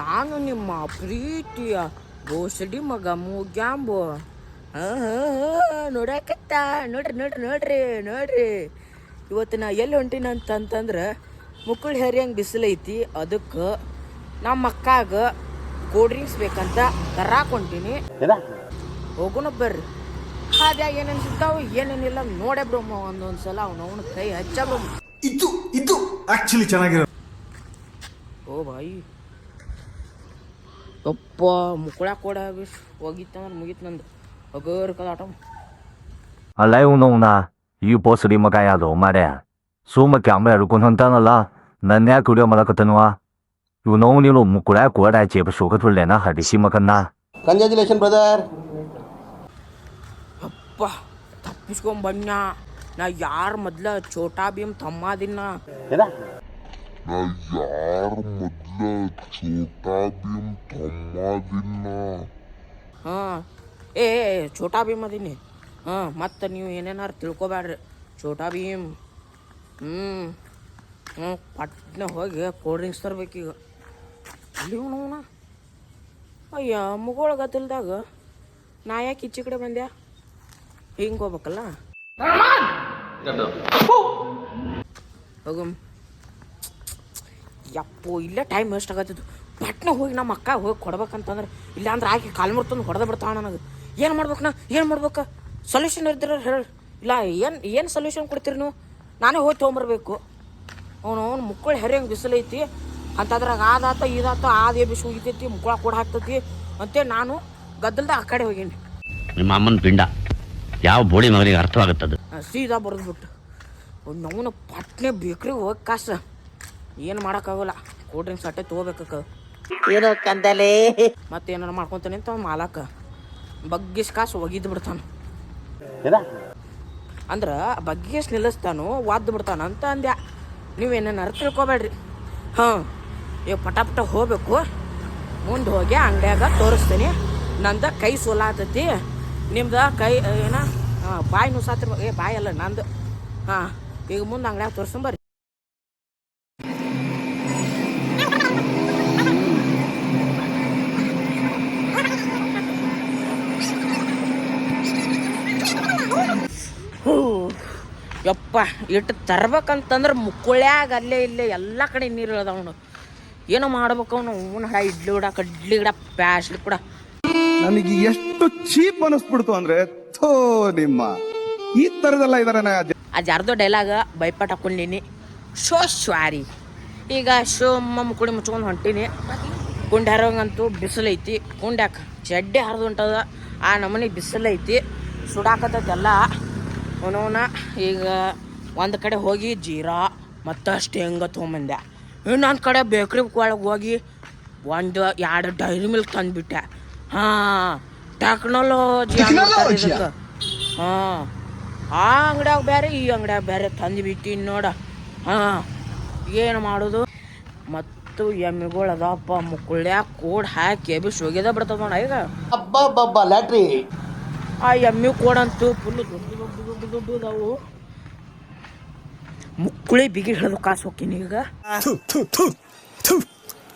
ನಾನು ನಿಮ್ಮ ಪ್ರೀತಿಯ ಬೋಸಡಿ ಮಗ ಮೂಗ್ಯಾಂಬು. ನೋಡಕತ್ತ ನೋಡ್ರಿ ನೋಡ್ರಿ ನೋಡ್ರಿ ನೋಡ್ರಿ. ಇವತ್ತು ನಾ ಎಲ್ಲಿ ಹೊಂಟೀನಂತಂದ್ರೆ ಮುಕ್ಕುಳು ಹೆರಿಯಂಗೆ ಬಿಸಿಲೈತಿ. ಅದಕ್ಕೆ ನಮ್ಮ ಅಕ್ಕಾಗ ಕೋಲ್ಡ್ ಡ್ರಿಂಕ್ಸ್ ಬೇಕಂತ ತರಾಕ್ ಹೊಂಟೀನಿ. ಹೋಗೋಣ ಬರ್ರಿ. ಹಾದ್ಯಾಗ ಏನೇನು ಸಿಗ್ತಾವ ಏನೇನಿಲ್ಲ ನೋಡೇ ಬಿಡಮ್ಮ. ಒಂದೊಂದ್ಸಲ ಅವನವನ ಕೈ ಹಚ್ಚ ಬಿಡಮ್ಮ. ಇದು ಆಕ್ಚುಲಿ ಚೆನ್ನಾಗಿರೋ. ಓ ಬಾಯಿ ಅಪ್ಪ ಮುಕ್ಕಳಾಕ ಕೊಡ ಹೋಗಿತ್ತಂದ್ರೆ ಮುಗೀತು ನಂದು. ಹೋಗೋರ್ ಕದ ಆಟ.来乌弄呢，一波斯里么干呀都嘛的，苏么干不了工程等了，那年够了么那个等哇，有弄的路木过来过来，接不说个出来那还得西么个那。ಕಂಗ್ರ್ಯಾಚುಲೇಷನ್ ಬ್ರದರ್. ಅಪ್ಪ ತಪ್ಪಿಸ್ಕೊಂಬಣ್ಣ. ನಾ ಯಾರ ಮೊದ್ಲ ಛೋಟಾ ಭೀಮ್ ತಮ್ಮದಿನ್ನ. ಹಾಂ ಏ ಛೋಟಾ ಭೀಮ್ ಅದೀನಿ. ಹಾಂ ಮತ್ತು ನೀವು ಏನೇನಾರು ತಿಳ್ಕೊಬ್ಯಾಡ್ರಿ. ಛೋಟಾ ಭೀಮ್. ಪಟ್ನ ಹೋಗಿ ಕೋಲ್ಡ್ ಡ್ರಿಂಕ್ಸ್ ತರ್ಬೇಕೀಗ. ಅಲ್ಲಿ ನೋಣ ಅಯ್ಯ ಮುಗೋಳ ಗದ್ದಲ್ದಾಗ ನಾ ಯಾಕೆ ಈಚೆ ಕಡೆ ಬಂದ್ಯಾ? ಹಿಂಗೆ ಹೋಗ್ಬೇಕಲ್ಲ. ಹೋಗಮ್ ಯಪ್ಪೋ ಇಲ್ಲೇ ಟೈಮ್ ವೇಸ್ಟ್ ಆಗತ್ತಿದ್ದು. ಪಟ್ನ ಹೋಗಿ ನಮ್ಮ ಅಕ್ಕ ಹೋಗಿ ಕೊಡ್ಬೇಕಂತಂದ್ರೆ ಇಲ್ಲಾಂದ್ರೆ ಆಕೆ ಕಾಲು ಮುರ್ತಂದು ಹೊಡೆದ ಬಿಡ್ತಾವ ನನಗೆ. ಏನು ಮಾಡ್ಬೇಕು? ಏನು ಮಾಡ್ಬೇಕು? ಸೊಲ್ಯೂಷನ್ ಇರ್ತೀರ ಹೇಳಿ. ಇಲ್ಲ ಏನು ಸೊಲ್ಯೂಷನ್ ಕೊಡ್ತೀರಿ ನೀವು? ನಾನೇ ಹೋಗಿ ತೊಗೊಂಬರ್ಬೇಕು. ಅವನು ಮುಕ್ಕಳು ಹೆರಿಯಂಗೆ ಬಿಸಿಲೈತಿ ಅಂತದ್ರಾಗ ಆದಾತ ಇದಾತ ಆದೇ ಬಿಸಿ ಹೋಗಿತೈತಿ. ಮುಕ್ಕಳ ಕೂಡ ಹಾಕ್ತೈತಿ ಅಂತೇಳಿ ನಾನು ಗದ್ದಲ್ದಾಗ ಆ ಕಡೆ ಹೋಗೀನಿ. ನಿಮ್ಮ ಅಮ್ಮನ ಪಿಂಡ ಯಾವ ಬೋಳಿ ಮಗನಿಗೆ ಅರ್ಥವಾಗುತ್ತದೆ. ಸೀದಾ ಬರೆದ್ಬಿಟ್ಟು ನಮ್ಮನ್ನ ಪಟ್ನೆ ಬೇಕ್ರಿಗೆ ಹೋಗಿ ಕಾಸ ಏನು ಮಾಡೋಕ್ಕಾಗಲ್ಲ. ಕೋಲ್ಡ್ ಡ್ರಿಂಕ್ಸ್ ಅಟ್ಟೆ ತೊಗೋಬೇಕ. ಏನೋ ಕಂದಲೇ ಮತ್ತೇನಾರು ಮಾಡ್ಕೊತಾನೆ ಅಂತ ಮಾಲಕ ಬಗ್ಗಿಸ್ ಕಾಸು ಒಗಿದು ಬಿಡ್ತಾನೆ. ಅಂದ್ರೆ ಬಗ್ಗಿಸ್ ನಿಲ್ಲಿಸ್ತಾನು ಒದ್ದು ಬಿಡ್ತಾನ ಅಂತ ಅಂದ್ಯಾ. ನೀವೇನೇನಾರು ತಿಳ್ಕೊಬೇಡ್ರಿ. ಹಾಂ ಈಗ ಪಟ ಹೋಗ್ಬೇಕು. ಮುಂದೆ ಹೋಗಿ ಅಂಗಡಿಯಾಗ ತೋರಿಸ್ತೀನಿ. ನಂದು ಕೈ ಸೋಲಾತೈತಿ. ನಿಮ್ದು ಕೈ ಏನ ಬಾಯಿ ನುಸಾತಿರ್ಬೇಕು. ಬಾಯಿ ಅಲ್ಲ ನಂದು. ಹಾಂ ಈಗ ಮುಂದೆ ಅಂಗಡಿಯಾಗ ತೋರಿಸ್ಕೊಂಬರ್ರಿ. ಯಪ್ಪ ಇಟ್ಟು ತರ್ಬೇಕಂತಂದ್ರೆ ಮುಕ್ಕುಳ್ಯಾಗ ಅಲ್ಲೇ ಇಲ್ಲೇ ಎಲ್ಲ ಕಡೆ ನೀರು ಇಳ್ದವನು. ಏನೋ ಮಾಡ್ಬೇಕು ಅವನು. ಹೂನ ಹಡ ಇಡ್ಲಿ ಗಿಡ ಕಡ್ಲಿ ಗಿಡ ಪ್ಯಾಸ್ಲಿ ಕೂಡ. ನನಗೆ ಎಷ್ಟು ಚೀಪ್ ಅನಿಸ್ಬಿಡ್ತು ಅಂದ್ರೆ ಥೋ ನಿಮ್ಮ ಈ ತರದೆಲ್ಲ ಇದಾರೆ. ಆ ಜಾರ್ದೋ ಡೈಲಾಗ ಬೈಪಾಟ್ ಹಾಕೊಂಡೀನಿ. Show sorry. ಈಗ ಶೋ ಮುಕ್ಕುಳಿ ಮುಚ್ಕೊಂಡು ಹೊಂಟೀನಿ. ಕುಂಡಿ ಹರೋಂಗಂತೂ ಬಿಸಿಲೈತಿ. ಕುಂಡ್ಯಾಕ ಚಡ್ಡಿ ಹರಿದು ಹೊಂಟದ. ಆ ನಮೂನಿ ಬಿಸಿಲೈತಿ. ಸುಡಾಕತ್ತೈತೆಲ್ಲ ಅವನವನ. ಈಗ ಒಂದು ಕಡೆ ಹೋಗಿ ಜೀರಾ ಮತ್ತು ಶೇಂಗಾ ತೊಗೊಂಬಂದೆ. ಇನ್ನೊಂದು ಕಡೆ ಬೇಕ್ರಿ ಒಳಗೆ ಹೋಗಿ 1-2 ಡೈರಿ ಮಿಲ್ಕ್ ತಂದುಬಿಟ್ಟೆ. ಹಾಂ ಟೆಕ್ನಾಲಜಿ ಇದಕ್ಕೆ. ಹಾಂ ಆ ಅಂಗಡಿಯಾಗ ಬೇರೆ ಈ ಅಂಗಡಿಯಾಗ ಬೇರೆ ತಂದುಬಿಟ್ಟು ನೋಡ. ಹಾಂ ಏನು ಮಾಡೋದು? ಮತ್ತು ಎಮ್ಮೆಗಳು ಅದಪ್ಪ ಮುಕ್ಕುಳ್ಯಾಗ ಕೋಡ್ ಹಾಕಿ ಎಬ್ಬಿಸಿ ಹೋಗಿದ ಬಿಡ್ತದ ನೋಡ. ಈಗ ಅಬ್ಬಬ್ಬಬ್ಬ ಲ್ಯಾಟ್ರಿ. ಆ ಎಮ್ಮೆ ಕೋಡಂತೂ ಫುಲ್ಲು ದೊಡ್ಡದಾವು. ಮುಕ್ಕುಳಿ ಬಿಗಿ ಹಿಡಿದು ಕಾಸು ಹೋಗ್ತೀನಿ ಈಗ.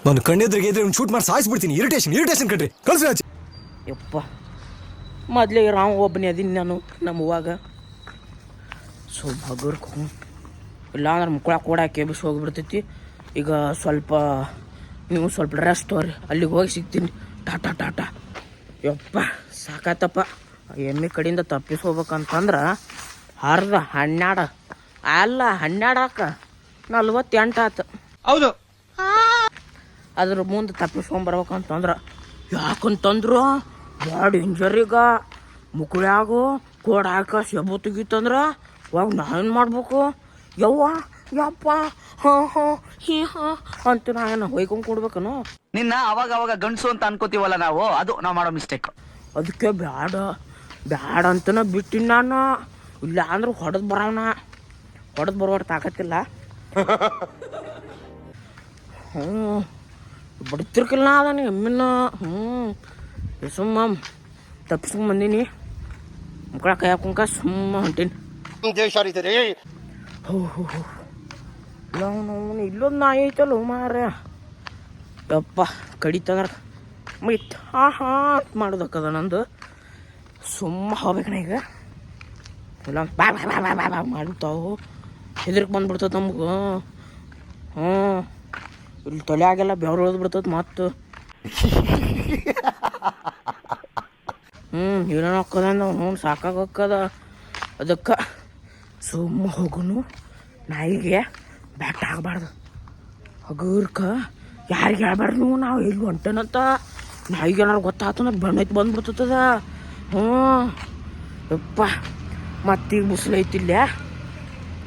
ನಾನು ಕಣ್ಣೆದ್ರಿಗೆ ಇದ್ರೆ ಶೂಟ್ ಮಾಡಿ ಸಾಯಿಸ್ಬಿಡ್ತೀನಿ. ಇರಿಟೇಷನ್ ಕಣ್ರಿ ಕಳ್ಸಿ. ಯಪ್ಪ ಮೊದಲೇ ರಾವ್ ಒಬ್ಬನೇ ಅದೀನಿ ನಾನು ನಮ್ಮ ಹೂವಾಗ. ಸೊ ಬಗರ್ಕು ಇಲ್ಲಾಂದ್ರೆ ಮುಕ್ಕಳ ಕೂಡ ಕೇಬಿಸಿ ಹೋಗಿಬಿಡ್ತೈತಿ. ಈಗ ಸ್ವಲ್ಪ ನೀವು ಸ್ವಲ್ಪ ರೆಸ್ಟ್ ತೋರಿ. ಅಲ್ಲಿಗೆ ಹೋಗಿ ಸಿಗ್ತೀನಿ. ಟಾಟಾ. ಯಪ್ಪ ಸಾಕಾತಪ್ಪ. ಎಮ್ಮೆ ಕಡೆಯಿಂದ ತಪ್ಪಿಸಿ ಹೋಗ್ಬೇಕಂತಂದ್ರೆ 12 ಅಲ್ಲ 12 48 ಆತು. ಹೌದು. ಅದ್ರ ಮುಂದೆ ತಪ್ಪಿಸ್ಕೊಂಬರ್ಬೇಕಂತಂದ್ರೆ ಯಾಕಂತಂದ್ರು ಭಾಳ ಡೇಂಜರ್. ಈಗ ಮುಕ್ಕಳ್ಯಾಗು ಕೋಡ್ ಹಾಕ ಸೆಬು ತೆಗಿತಂದ್ರೆ ಅವಾಗ ನಾವೇನು ಮಾಡ್ಬೇಕು? ಯಪ್ಪ ಹಾಂ ಅಂತ ನಾ ಏನು ಹೊಯ್ಕೊಂಡು ಕೊಡ್ಬೇಕನು? ನಿನ್ನ ಅವಾಗ ಗಂಡಸು ಅಂತ ಅನ್ಕೋತೀವಲ್ಲ ನಾವು, ಅದು ನಾವು ಮಾಡೋ ಮಿಸ್ಟೇಕ್. ಅದಕ್ಕೆ ಬ್ಯಾಡ ಅಂತನ ಬಿಟ್ಟಿನಿ ನಾನು. ಇಲ್ಲ ಅಂದ್ರೆ ಹೊಡೆದು ಬರೋಣ ತಾಕತ್ತಿಲ್ಲ. ಬಡ್ತಿರ್ಕಿಲ್ಲ ಅದಾನೆ ಎಮ್ಮಿನ. ಸುಮ್ಮ ತಪ್ಪಿಸ್ಕೊಂಡ್ ಬಂದೀನಿ. ಮಕ್ಕಳ ಕೈ ಹಾಕೊಂಕ ಸುಮ್ಮ ಹೊಂಟೀನಿ. ಇಲ್ಲ ಇಲ್ಲೊಂದು ನಾಯಿ ಐತಲ್ಲ ಮಾರ. ಯಪ್ಪ ಕಡಿತಂದ್ರೆ ಮುಗಿತು ಅಂತ ಮಾಡೋದಕ್ಕದ ನಂದು. ಸುಮ್ಮ ಹೋಗ್ಬೇಕಣ ಈಗ. ಇಲ್ಲ ಬಾ ಬಾ ಬಾ ಬಾ ಬಾ ಮಾಡ್ತಾವು ಹೆದರ್ಕ್ ಬಂದ್ಬಿಡ್ತದೆ ನಮ್ಗೆ. ಇಲ್ಲಿ ತೊಲೆಯಾಗೆಲ್ಲ ಬೆವ್ರು ಉಳಿದ್ಬಿಡ್ತದೆ ಮತ್ತು. ಏನೇನು ಹಾಕದ ನಾವು ಸಾಕಾಗಕ್ಕದ. ಅದಕ್ಕೆ ಸುಮ್ಮ ಹೋಗುನು. ನಾಯಿಗೆ ಬ್ಯಾಟ್ ಆಗಬಾರ್ದು. ಹಗರ್ಕ ಯಾರಿಗೆ ಹೇಳ್ಬಾರ್ದು ನಾವು ಎಲ್ಲಿ ಹೊಂಟೇನಂತ. ನಾಯಿಗೆ ಏನಾರು ಗೊತ್ತಾಯ್ತು ಬೆಣ್ಣೈತಿ ಬಂದ್ಬಿಡ್ತದ. ಯಪ್ಪ ಮತ್ತೀಗ ಬಿಸಿಲೈತಿಲ್ಲ.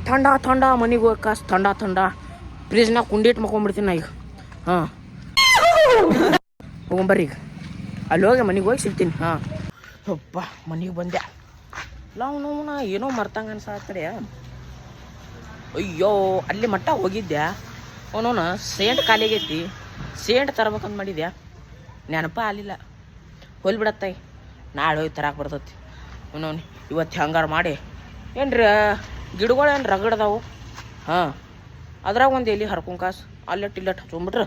ಥಂಡ ಮನೆಗೆ ಹೋಗಿ ಕಾಸು ಥಂಡ ಫ್ರಿಜ್ನಾಗ ಕುಂಡಿಟ್ಟು ಮಕ್ಕೊಂಬಿಡ್ತೀನಿ ನಾ ಈಗ. ಹೋಗ್ಬರ್ರಿ ಈಗ. ಅಲ್ಲಿ ಹೋಗಿ ಮನೆಗೆ ಹೋಗಿ ಸಿಗ್ತೀನಿ. ಯಪ್ಪ ಮನೆಗೆ ಬಂದೆ. ಇಲ್ಲ ಅವನು ಏನೋ ಮರ್ತಂಗ ಅನ್ಸಾಕಡೆ. ಅಯ್ಯೋ ಅಲ್ಲಿ ಮಟ್ಟ ಹೋಗಿದ್ದೆ. ಅವನವನು ಸೇಂಟ್ ಖಾಲಿಗೈತಿ. ಸೇಂಟ್ ತರ್ಬೇಕಂತ ಮಾಡಿದ್ಯಾ, ನೆನಪ ಆಗಲಿಲ್ಲ. ಹೊಲ್ಬಿಡತ್ತಾಯಿ, ನಾಳೆ ಹೋಗಿ ತರಕ್ಕೆ ಬರ್ತೈತಿ. ಅವನವನು ಇವತ್ತು ಹಂಗಾರ ಮಾಡಿ ಏನ್ರಿ ಗಿಡಗಳು ಏನು ರಗಡ್ದಾವು. ಅದ್ರಾಗ ಒಂದು ಎಲ್ಲಿ ಹರ್ಕೊಂಡ್ ಕಾಸು ಅಲ್ಲಟ್ಟಿಲ್ಲಟ್ಟು ಹಚ್ಕೊಂಬಿಟ್ರೆ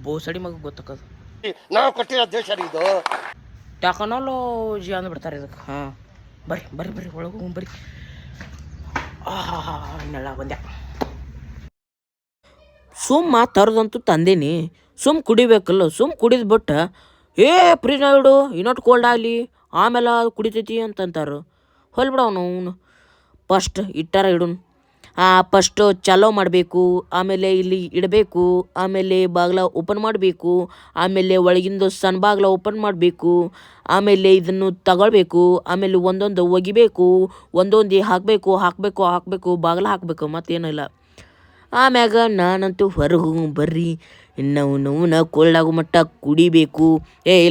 ಬೋಸಡಿ ಮಗ ಗೊತ್ತಕ್ಕದು. ನಾವು ಕೊಟ್ಟಿರೋ ದೇಶ ಇದು. ಟೆಕ್ನಾಲಜಿ ಅಂದ್ಬಿಡ್ತಾರೆ ಇದಕ್ಕೆ. ಬರ್ರಿ ಒಳಗೆ ಹೋಗ್ಬರ್ರಿ. ಇನ್ನೆಲ್ಲ ಬಂದೆ. ಸುಮ್ಮ ತರದಂತೂ ತಂದೀನಿ. ಸುಮ್ಮ ಕುಡಿಬೇಕಲ್ಲ. ಸುಮ್ಮ ಕುಡಿದ್ಬಿಟ್ಟು ಫ್ರಿಜ್ನಾಗ ಇಡು ಇನ್ನೊಟ್ಟು ಕೋಲ್ಡ್ ಆಗಲಿ ಆಮೇಲೆ ಅದು ಕುಡಿತೈತಿ ಅಂತಂತಾರೆ. ಹೊಲ್ಬಿಡ ಅವನು ಫಸ್ಟ್ ಇಟ್ಟಾರ ಇಡುನ್. ಫಸ್ಟು ಚಾಲೋ ಮಾಡಬೇಕು, ಆಮೇಲೆ ಇಲ್ಲಿ ಇಡಬೇಕು, ಆಮೇಲೆ ಬಾಗಿಲ ಓಪನ್ ಮಾಡಬೇಕು, ಆಮೇಲೆ ಒಳಗಿಂದು ಸಣ್ಣ ಬಾಗಿಲ ಓಪನ್ ಮಾಡಬೇಕು, ಆಮೇಲೆ ಇದನ್ನು ತಗೊಳ್ಬೇಕು, ಆಮೇಲೆ ಒಂದೊಂದು ಒಗಿಬೇಕು, ಒಂದೊಂದು ಹಾಕಬೇಕು ಬಾಗಿಲ ಹಾಕಬೇಕು, ಮತ್ತೇನಿಲ್ಲ. ಆಮ್ಯಾಗ ನಾನಂತೂ ಹೊರಗೆ ಬರ್ರಿ ಇನ್ನವನ್ನ ಕೋಲ್ಡ್ ಆಗೋ ಮಟ್ಟ ಕುಡಿಬೇಕು.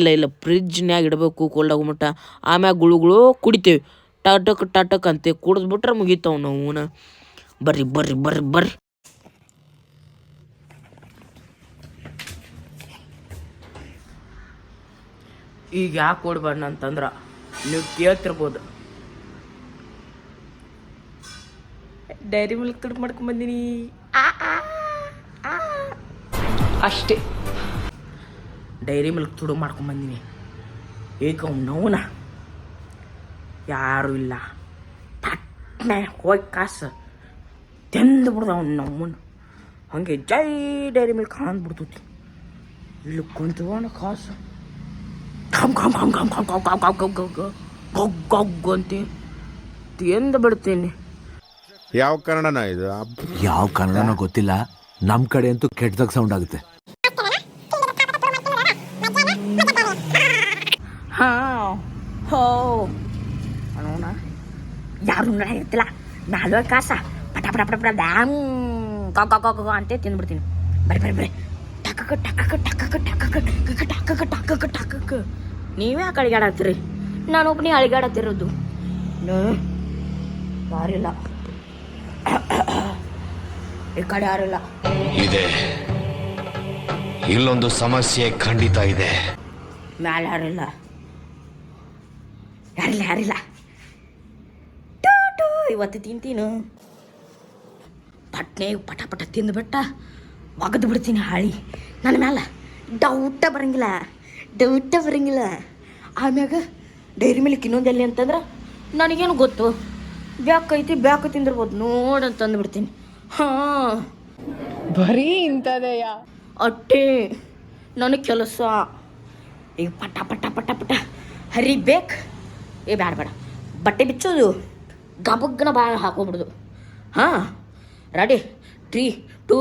ಇಲ್ಲ ಫ್ರಿಜ್ನ್ಯಾಗ ಇಡಬೇಕು ಕೋಲ್ಡ್ ಆಗೋ ಮಟ್ಟ. ಆಮ್ಯಾಗ ಗುಳುಗುಳು ಕುಡಿತೇವೆ ಟಟಕ್ ಅಂತೆ. ಕುಡಿದ್ಬಿಟ್ರೆ ಮುಗಿತಾವ ನಾವು. ಬರ್ರಿ. ಈಗ ಯಾಕೆ ಕೊಡ್ಬಣ್ಣ ಅಂತಂದ್ರೆ ನೀವು ಕೇಳ್ತಿರ್ಬೋದು, ಡೈರಿ ಮಿಲ್ಕ್ ತುಡುಕು ಮಾಡ್ಕೊಂಬಂದಿನಿ ಅಷ್ಟೇ. ಡೈರಿ ಮಿಲ್ಕ್ ತುಡುಕು ಮಾಡ್ಕೊಂಬಂದಿನಿ. ಈಗ ಅವನವನ ಯಾರೂ ಇಲ್ಲ. ಪಟ್ನೆ ಹೋಗಿ ಕಾಸು ತಿಂದು ಬಿಡ್ದ ನಮ್ಮನ್ನ. ಹಂಗೆ ಜೈ ಡೈರಿ ಮಿಲ್ಕ್ ಅಂದ್ಬಿಡ್ತೈತಿ. ಇಲ್ಲಿ ಕುಂತ್ಕೊಂಡು ಕಾಸು ಅಂತೆ ತಿಂದು ಬಿಡ್ತೀನಿ. ಯಾವ ಕನ್ನಡನ ಇದು? ಯಾವ ಕನ್ನಡನೋ ಗೊತ್ತಿಲ್ಲ, ನಮ್ ಕಡೆ ಅಂತೂ ಕೆಟ್ಟದಾಗ ಸೌಂಡ್ ಆಗುತ್ತೆ. ಯಾರು ಇರ್ತಿಲ್ಲ. ನಾಲ್ವ ಕಾಸ ಪಟ ಡ್ಯಾಮ್ ಅಂತ ತಿಂದ್ಬಿಡ್ತೀನಿ. ಬರ್ರಿ ಟಕ್ಕ. ನೀವೇ ಆ ಅಳಿಗಾಡತ್ತೀರಿ, ನಾನು ಒಬ್ಬನೇ ಅಳಿಗಾಡತ್ತಿರೋದು. ಯಾರಿಲ್ಲ ಈ ಕಡೆ, ಯಾರಿಲ್ಲ. ಇದೆ, ಇಲ್ಲೊಂದು ಸಮಸ್ಯೆ ಖಂಡಿತ ಇದೆ. ಮ್ಯಾಲ ಯಾರಿಲ್ಲ. ಇವತ್ತು ತಿಂತೀನು ಪಟ್ನೆ ಪಟ ತಿಂದುಬಿಟ್ಟ ಒಗದು ಬಿಡ್ತೀನಿ ಹಾಳಿ. ನನ್ನ ಮ್ಯಾಲ ಡೌಟ ಬರಂಗಿಲ್ಲ. ಆಮ್ಯಾಗ ಡೈರಿ ಮಿಲ್ಕ್ ಇನ್ನೊಂದು ಎಲ್ಲಿ ಅಂತಂದ್ರೆ ನನಗೇನು ಗೊತ್ತು, ಬ್ಯಾಕ ತಿಂದಿರ್ಬೋದು ನೋಡಂತಂದು ಬಿಡ್ತೀನಿ. ಬರೀ ಇಂಥದೆಯ ಅಟ್ಟೆ ನನಗೆ ಕೆಲಸ. ಈಗ ಪಟ ಹರಿಬೇಕು. ಬೇಡ ಬಟ್ಟೆ ಬಿಚ್ಚೋದು, ಗಬಗ್ಗನ ಬಾಳ ಹಾಕೋಬಿಡೋದು. Ready 3, 2,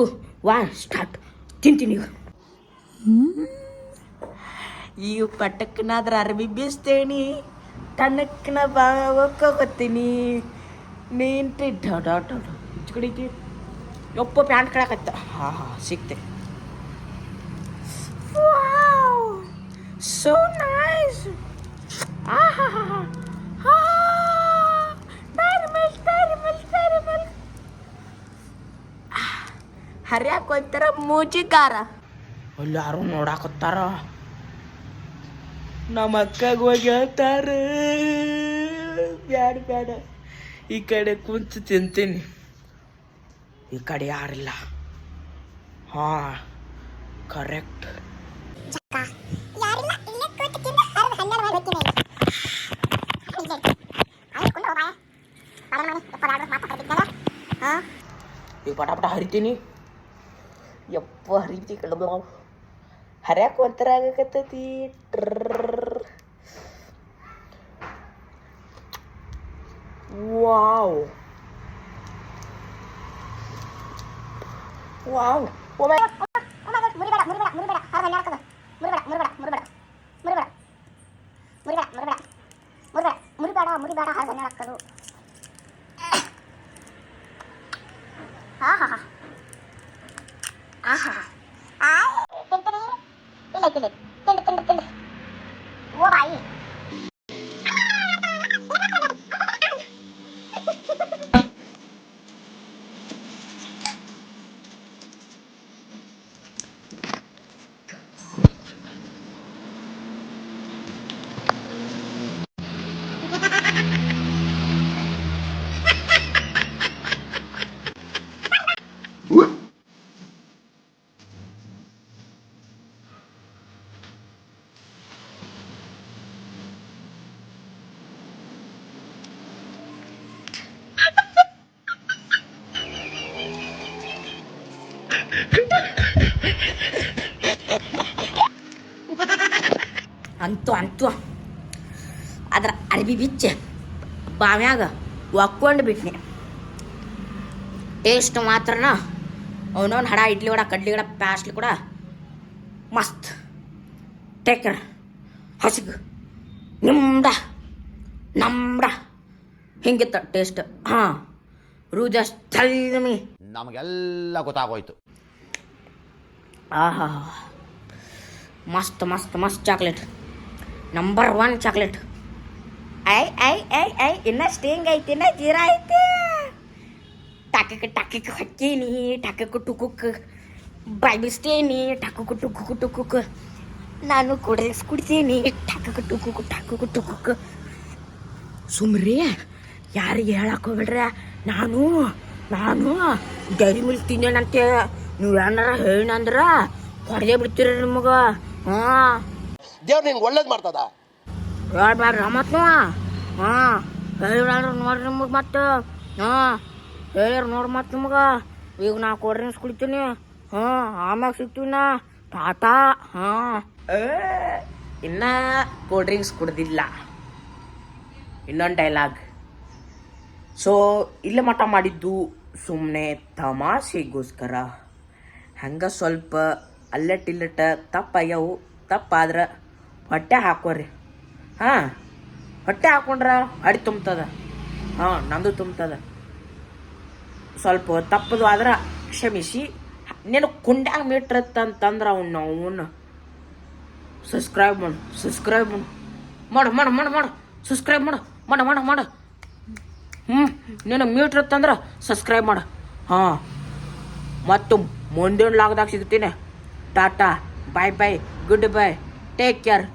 1 start. ತಿಂತೀನಿ ಈಗ ಪಟಕ್ಕನಾದ್ರ ಅರ್ಬಿ ಬೀಸ್ತೇನಿ, ತಣ್ಣಕ್ಕನ ಬಾಕೋತೀನಿ. ನೀಂಟಿ ಕಡಿತಿ ಯಪ್ಪ ಪ್ಯಾಂಟ್ ಕಳಕತ್ತ. ಸಿಕ್ತೆ. So nice. ಹರಿಯಾಕ ಒಂಥರ ಮೂಜಿಕಾರ. ಅಲ್ಲಿ ಯಾರು ನೋಡಾಕತ್ತಾರ. ನಮ್ಮ ಅಕ್ಕಗೆ ಹೋಗಿ ಹೇಳ್ತಾರ ಬ್ಯಾಡ ಈ ಕಡೆ ಕುಂತು ತಿಂತೀನಿ. ಈ ಕಡೆ ಯಾರಿಲ್ಲ. ಕರೆಕ್ಟ್. ಈಗ ಪಟ ಪಟ ಹರಿತೀನಿ. ಯಪ್ಪ ಹರಿತಿ ಕಡ್ದು ಹರ್ಯಾಕ ಒಂಥರ ಆಗಕತ್ತೈತಿ. ವಾವ್ ವಾವ್ ಅಂತೂ ಅದ್ರ ಅರ್ಬಿ ಬಿಚ್ಚ ಬಾವ್ಯಾಗ ಒಕ್ಕೊಂಡು ಬಿಟ್ನಿ. ಟೇಸ್ಟ್ ಮಾತ್ರನ ಅವನವನ್ ಹಡ ಇಡ್ಲಿ ವಡ ಕಡ್ಲಿ ವಡ ಪ್ಯಾಸ್ಲಿ ಕೂಡ ಮಸ್ತ್ ಟೇಕರ್ ಹಸಿಗ ನಮ್ಡ ಹಿಂಗಿತ್ತ ಟೇಸ್ಟ್. ಹಾಂ ರೂಜ ಸ್ಥಳಮಿ ನಮಗೆಲ್ಲ ಗೊತ್ತಾಗೋಯ್ತು. ಆಹಾ ಮಸ್ತ್ ಮಸ್ತ್ ಮಸ್ತ್ ಚಾಕ್ಲೇಟ್, ನಂಬರ್ 1 ಚಾಕ್ಲೇಟ್. ಐ ಇನ್ನ ಸ್ಟೇಂಗ್ ಐತಿ, ಇನ್ನ ಜೀರಾ ಐತಿ. ಟಕ್ಕಕ್ಕೆ ಹೊಕ್ಕೀನಿ, ಟಕ್ಕಕ್ಕೆ ಟುಕುಕ್ ಬಾಯ್ಬಿಸ್ತೇನಿ, ಟಕ್ಕಕ್ಕೆ ಟುಕುಕ್ ನಾನು ಕೂಲ್ಡ್ರಿಂಕ್ಸ್ ಕುಡ್ತೀನಿ, ಟಕ್ಕಕ್ಕೆ ಟುಕುಕ್. ಸುಮ್ರಿ ಯಾರಿಗೆ ಹೇಳಕ್ ಹೋಗ್ಬಿಡ್ರ. ನಾನು ಡೈರಿ ಮಿಲ್ಕ್ ತಿಂದೇನಂತೆ ನೀವು ಏನಾರ ಹೇಳಿನಂದ್ರ ಹೊಡೆದೇ ಬಿಡ್ತೀರ ನಿಮಗೆ. ಹಾಂ ದೇವ್ರು ನಿಂಗೆ ಒಳ್ಳೇದು ಮಾಡ್ತದ. ಹೇಳ್ಬೇಡ್ರ ಮತ್ತು ಹೇಳ್ಯಾರ ನೋಡ್ರಿ ನಿಮಗೆ ಮತ್ತೆ. ಹೇಳ್ಯಾರ ನೋಡ್ರಿ ಮತ್ತೆ ನಿಮಗೆ. ಈಗ ನಾ ಕೋಲ್ಡ್ ಡ್ರಿಂಕ್ಸ್ ಕುಡಿತೀನಿ. ಆಮ್ಯಾಗ ಸಿಗ್ತೀವಿ ನಾ ಟಾಟಾ. ಇನ್ನ ಕೋಲ್ಡ್ ಡ್ರಿಂಕ್ಸ್ ಕುಡ್ದಿಲ್ಲ. ಇನ್ನೊಂದು ಡೈಲಾಗ್. ಸೊ ಇಲ್ಲೇ ಮಠ ಮಾಡಿದ್ದು ಸುಮ್ಮನೆ ತಮಾಷೆಗೋಸ್ಕರ. ಹಂಗೆ ಸ್ವಲ್ಪ ಅಲ್ಲಟ್ಟಿಲ್ಲಟ್ಟ ತಪ್ಪಾಗ್ಯಾವು. ತಪ್ಪಾದ್ರೆ ಹೊಟ್ಟೆ ಹಾಕೋರಿ. ಹೊಟ್ಟೆ ಹಾಕೊಂಡ್ರೆ ಅಡಿ ತುಂಬ್ತದ. ನಂದು ತುಂಬ್ತದ. ಸ್ವಲ್ಪ ತಪ್ಪದು ಆದ್ರೆ ಕ್ಷಮಿಸಿ. ನೀನು ಕುಂಡ್ಯಾಗ ಮೀಟ್ರತ್ತಂತಂದ್ರೆ ಅವನ್ನ ಸಬ್ಸ್ಕ್ರೈಬ್ ಮಾಡು ಸಬ್ಸ್ಕ್ರೈಬ್ ನೀನು ಮೀಟ್ರತ್ತಂದ್ರೆ ಸಬ್ಸ್ಕ್ರೈಬ್ ಮಾಡು. ಮತ್ತು ಮುಂದಿನ ಲಾಗ್ದಾಗ ಸಿಗ್ತೀನಿ. ಟಾಟಾ, ಬಾಯ್ ಬಾಯ್, ಗುಡ್ ಬೈ, ಟೇಕ್ ಕೇರ್.